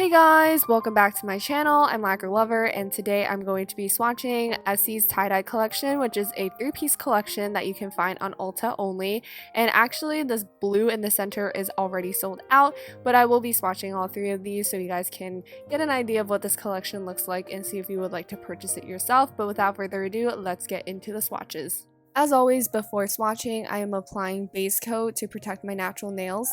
Hey guys, welcome back to my channel. I'm Lacquer Lover, and today I'm going to be swatching Essie's tie-dye collection, which is a 3-piece collection that you can find on Ulta only. And actually this blue in the center is already sold out, but I will be swatching all 3 of these so you guys can get an idea of what this collection looks like and see if you would like to purchase it yourself. But without further ado, let's get into the swatches. As always, before swatching, I am applying base coat to protect my natural nails.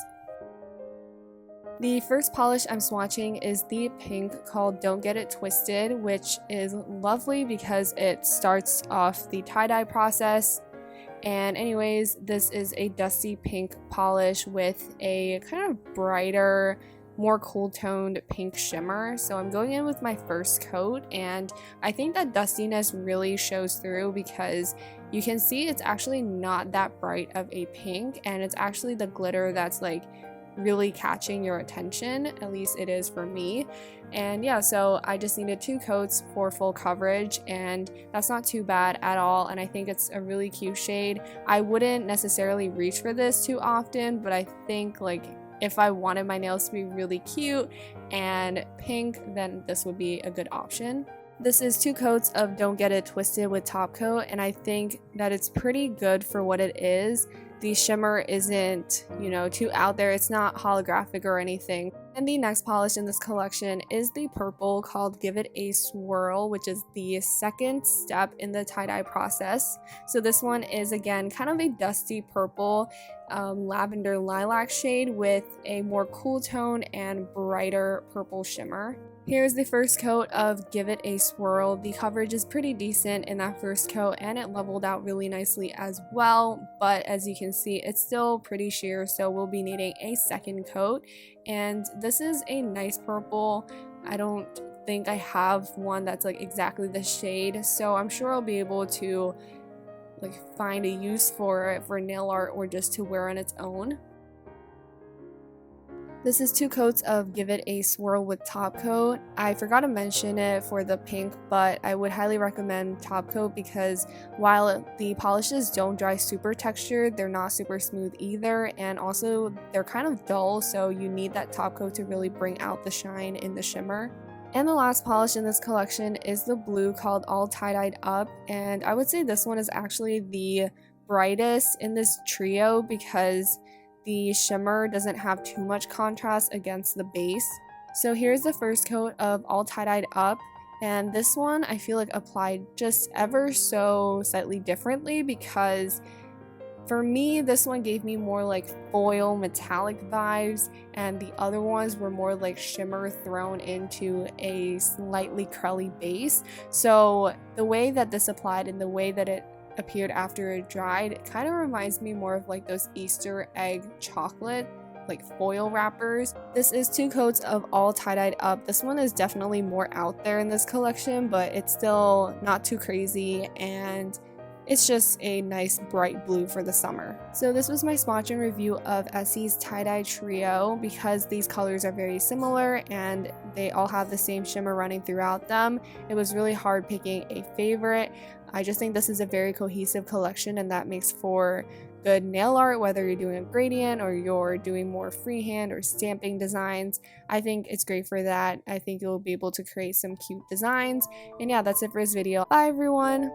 The first polish I'm swatching is the pink called Don't Get It Twisted, which is lovely because it starts off the tie-dye process. And anyways, this is a dusty pink polish with a kind of brighter, more cool-toned pink shimmer. So I'm going in with my first coat, and I think that dustiness really shows through because you can see it's actually not that bright of a pink, and it's actually the glitter that's like really catching your attention. At least it is for me. And yeah, so I just needed 2 coats for full coverage, and that's not too bad at all. And I think it's a really cute shade. I wouldn't necessarily reach for this too often, but I think like if I wanted my nails to be really cute and pink, then this would be a good option. This is 2 coats of Don't Get It Twisted with top coat, and I think that it's pretty good for what it is. The shimmer isn't, too out there. It's not holographic or anything. And the next polish in this collection is the purple called Give It A Swirl, which is the second step in the tie-dye process. So this one is again kind of a dusty purple, lavender lilac shade with a more cool tone and brighter purple shimmer. Here's the first coat of Give It A Swirl. The coverage is pretty decent in that first coat, and it leveled out really nicely as well, but as you can see, it's still pretty sheer, so we'll be needing a second coat. And this is a nice purple. I don't think I have one that's like exactly the shade, so I'm sure I'll be able to like find a use for it for nail art or just to wear on its own. This is 2 coats of Give It A Swirl with top coat. I forgot to mention it for the pink, but I would highly recommend top coat because while the polishes don't dry super textured, they're not super smooth either, and also they're kind of dull, so you need that top coat to really bring out the shine in the shimmer. And the last polish in this collection is the blue called All Tie-Dyed Up, and I would say this one is actually the brightest in this trio because the shimmer doesn't have too much contrast against the base. So here's the first coat of All Tie-Dyed Up, and this one I feel like applied just ever so slightly differently because for me this one gave me more like foil metallic vibes, and the other ones were more like shimmer thrown into a slightly curly base. So the way that this applied and the way that it appeared after it dried, it kind of reminds me more of like those Easter egg chocolate like foil wrappers. This is 2 coats of All Tie-Dyed Up. This one is definitely more out there in this collection, but it's still not too crazy, and it's just a nice bright blue for the summer. So this was my swatch and review of Essie's tie-dye trio. Because these colors are very similar and they all have the same shimmer running throughout them, it was really hard picking a favorite. I just think this is a very cohesive collection, and that makes for good nail art, whether you're doing a gradient or you're doing more freehand or stamping designs. I think it's great for that. I think you'll be able to create some cute designs. And yeah, that's it for this video. Bye everyone!